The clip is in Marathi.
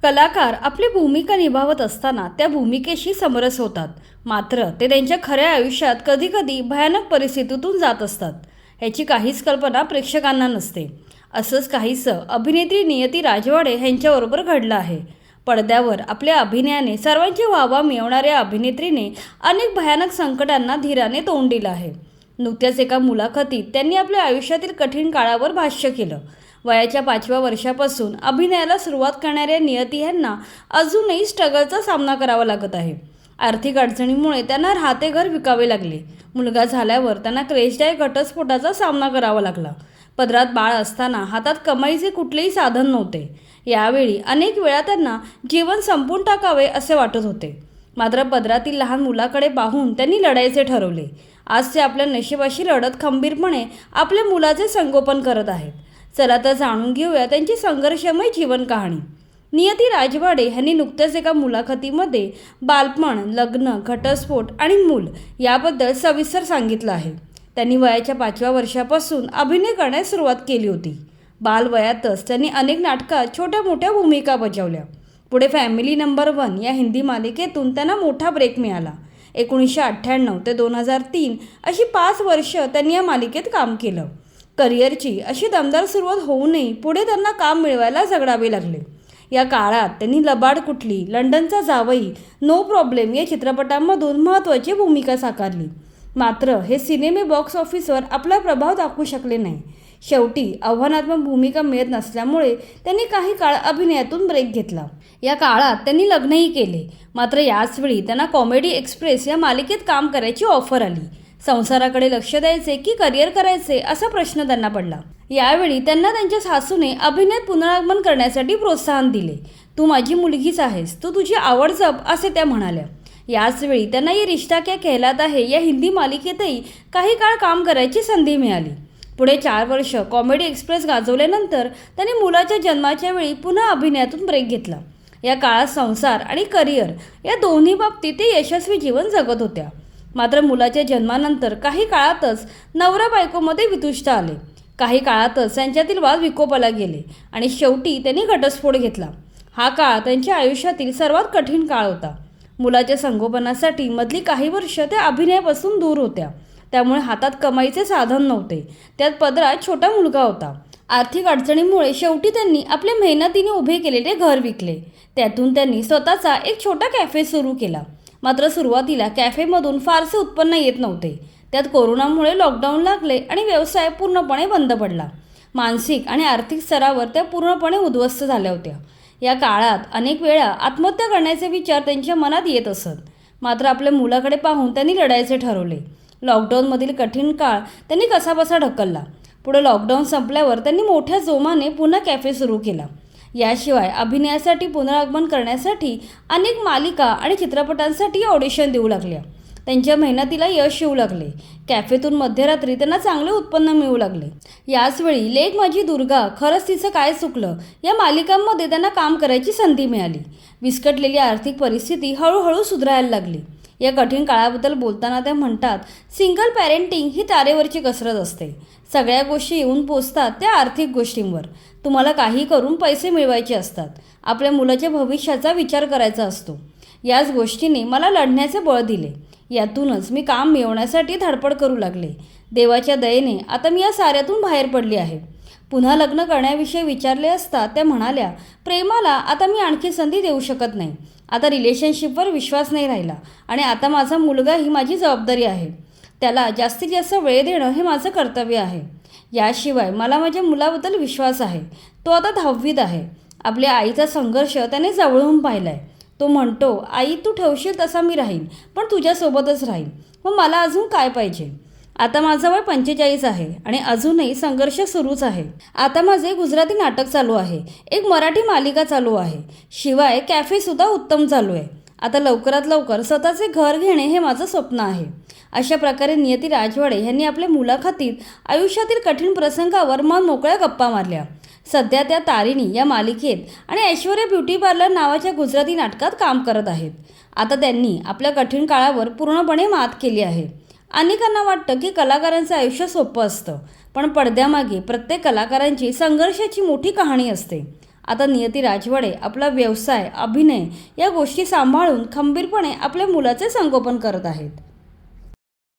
कलाकार आपली भूमिका निभावत असताना त्या भूमिकेशी समरस होतात. मात्र ते त्यांच्या खऱ्या आयुष्यात कधीकधी भयानक परिस्थितीतून जात असतात. ह्याची काहीच कल्पना प्रेक्षकांना नसते. असंच काहीसं अभिनेत्री नियती राजवाडे यांच्याबरोबर घडलं आहे. पडद्यावर आपल्या अभिनयाने सर्वांची वाहवा मिळवणाऱ्या अभिनेत्रीने अनेक भयानक संकटांना धीराने तोंड दिलं आहे. नुकत्याच एका मुलाखतीत त्यांनी आपल्या आयुष्यातील कठीण काळावर भाष्य केलं. वयाच्या 5व्या वर्षापासून अभिनयाला सुरुवात करणाऱ्या नियती यांना अजूनही स्ट्रगलचा सामना करावा लागत आहे. आर्थिक अडचणीमुळे त्यांना राहते घर विकावे लागले. मुलगा झाल्यावर त्यांना क्लेशदायी घटस्फोटाचा सामना करावा लागला. पदरात बाळ असताना हातात कमाईचे कुठलेही साधन नव्हते. यावेळी अनेक वेळा त्यांना जीवन संपवून टाकावे असे वाटत होते. मात्र पदरातील लहान मुलाकडे पाहून त्यांनी लढायचे ठरवले. आज ते आपल्या नशिबाशी लढत खंबीरपणे आपल्या मुलाचे संगोपन करत आहेत. चला तर जाणून घेऊया त्यांची संघर्षमय जीवन कहाणी. नियती राजवाडे यांनी नुकत्याच एका मुलाखतीमध्ये बालपण, लग्न, घटस्फोट आणि मूल याबद्दल सविस्तर सांगितलं आहे. त्यांनी वयाच्या 5व्या वर्षापासून अभिनय करण्यास सुरुवात केली होती. बालवयातच त्यांनी अनेक नाटकात छोट्या मोठ्या भूमिका बजावल्या. पुढे फॅमिली नंबर 1 या हिंदी मालिकेतून त्यांना मोठा ब्रेक मिळाला. 1998 ते 2003 अशी 5 वर्ष त्यांनी या मालिकेत काम केलं. करिअरची अशी दमदार सुरुवात होऊनही पुढे त्यांना काम मिळवायला झगडावे लागले. या काळात त्यांनी लबाड कुठली, लंडनचा जावई, नो प्रॉब्लेम या चित्रपटांमधून महत्त्वाची भूमिका साकारली. मात्र हे सिनेमे बॉक्स ऑफिसवर आपला प्रभाव दाखवू शकले नाही. शेवटी आव्हानात्मक भूमिका मिळत नसल्यामुळे त्यांनी काही काळ अभिनयातून ब्रेक घेतला. या काळात त्यांनी लग्नही केले. मात्र याचवेळी त्यांना कॉमेडी एक्सप्रेस या मालिकेत काम करायची ऑफर आली. संसाराकडे लक्ष द्यायचे की करिअर करायचे असा प्रश्न त्यांना पडला. यावेळी त्यांना त्यांच्या सासूने अभिनयात पुनरागमन करण्यासाठी प्रोत्साहन दिले. तू माझी मुलगीच आहेस, तू तुझी आवड जप असे त्या म्हणाल्या. याचवेळी त्यांना ये रिश्ता क्या कहलाता है या हिंदी मालिकेतही काही काळ काम करायची संधी मिळाली. पुढे 4 वर्ष कॉमेडी एक्सप्रेस गाजवल्यानंतर त्यांनी मुलाच्या जन्माच्या वेळी पुन्हा अभिनयातून ब्रेक घेतला. या काळात संसार आणि करिअर या दोन्ही बाबतीत ते यशस्वी जीवन जगत होत्या. मात्र मुलाच्या जन्मानंतर काही काळातच नवरा बायकोमध्ये वितुष्ट आले. काही काळातच त्यांच्यातील वाद विकोपाला गेले आणि शेवटी त्यांनी घटस्फोट घेतला. हा काळ त्यांच्या आयुष्यातील सर्वात कठीण काळ होता. मुलाच्या संगोपनासाठी मधली काही वर्ष त्या अभिनयापासून दूर होत्या. त्यामुळे हातात कमाईचे साधन नव्हते. त्यात पदरात छोटा मुलगा होता. आर्थिक अडचणीमुळे शेवटी त्यांनी आपल्या मेहनतीने उभे केलेले घर विकले. त्यातून त्यांनी स्वतःचा एक छोटा कॅफे सुरू केला. मात्र सुरुवातीला कॅफेमधून फारसे उत्पन्न येत नव्हते. त्यात कोरोनामुळे लॉकडाऊन लागले आणि व्यवसाय पूर्णपणे बंद पडला. मानसिक आणि आर्थिक स्तरावर त्या पूर्णपणे उद्ध्वस्त झाल्या होत्या. या काळात अनेक वेळा आत्महत्या करण्याचे विचार त्यांच्या मनात येत असत. मात्र आपल्या मुलाकडे पाहून त्यांनी लढायचे ठरवले. लॉकडाऊनमधील कठीण काळ त्यांनी कसाबसा ढकलला. पुढे लॉकडाऊन संपल्यावर त्यांनी मोठ्या जोमाने पुन्हा कॅफे सुरू केला. याशिवाय अभिनयासाठी पुनरागमन करण्यासाठी अनेक मालिका आणि चित्रपटांसाठी ऑडिशन देऊ लागल्या. त्यांच्या मेहनतीला यश येऊ लागले. कॅफेतून मध्यरात्री त्यांना चांगले उत्पन्न मिळू लागले. याचवेळी लेक माझी दुर्गा, खरंच तिचं काय चुकलं या मालिकांमध्ये त्यांना काम करायची संधी मिळाली. विस्कटलेली आर्थिक परिस्थिती हळूहळू सुधारायला लागली. या कठीण काळाबद्दल बोलताना त्या म्हणतात, सिंगल पॅरेंटिंग ही तारेवरची कसरत असते. सगळ्या गोष्टी येऊन पोचतात त्या आर्थिक गोष्टींवर. तुम्हाला काही करून पैसे मिळवायचे असतात. आपल्या मुलाच्या भविष्याचा विचार करायचा असतो. याच गोष्टीने मला लढण्याचे बळ दिले. यातूनच मी काम मिळवण्यासाठी धडपड करू लागले. देवाच्या दयेने आता मी या साऱ्यातून बाहेर पडली आहे. पुन्हा लग्न करण्याविषयी विचारले असता त्या म्हणाल्या, प्रेमाला आता मी आणखी संधी देऊ शकत नाही. आता रिलेशनशिपवर विश्वास नाही राहिला आणि आता माझा मुलगा ही माझी जबाबदारी आहे. त्याला जास्तीत जास्त वेळ देणं हे माझं कर्तव्य आहे. याशिवाय मला माझ्या मुलाबद्दल विश्वास आहे. तो आता 10वीत आहे. आपल्या आईचा संघर्ष त्याने जवळून पाहिला आहे. तो म्हणतो, आई तू ठेवशील तसा मी राहीन, पण तुझ्यासोबतच राहीन. मग मला अजून काय पाहिजे. आता माझं वय 45 आहे आणि अजूनही संघर्ष सुरूच आहे. आता माझे गुजराती नाटक चालू आहे. एक मराठी मालिका चालू आहे. शिवाय कॅफेसुद्धा उत्तम चालू आहे. आता लवकरात लवकर स्वतःचे घर घेणे हे माझं स्वप्न आहे. अशा प्रकारे नियती राजवाडे यांनी आपल्या मुलाखतीत आयुष्यातील कठीण प्रसंगावर मन मोकळ्या गप्पा मारल्या. सध्या त्या तारिणी या मालिकेत आणि ऐश्वर्या ब्युटी पार्लर नावाच्या गुजराती नाटकात काम करत आहेत. आता त्यांनी आपल्या कठीण काळावर पूर्णपणे मात केली आहे. अनेकांना वाटतं की कलाकारांचं आयुष्य सोपं असतं, पण पडद्यामागे प्रत्येक कलाकारांची संघर्षाची मोठी कहाणी असते. आता नियती राजवाडे आपला व्यवसाय, अभिनय या गोष्टी सांभाळून खंबीरपणे आपल्या मुलाचे संगोपन करत आहेत.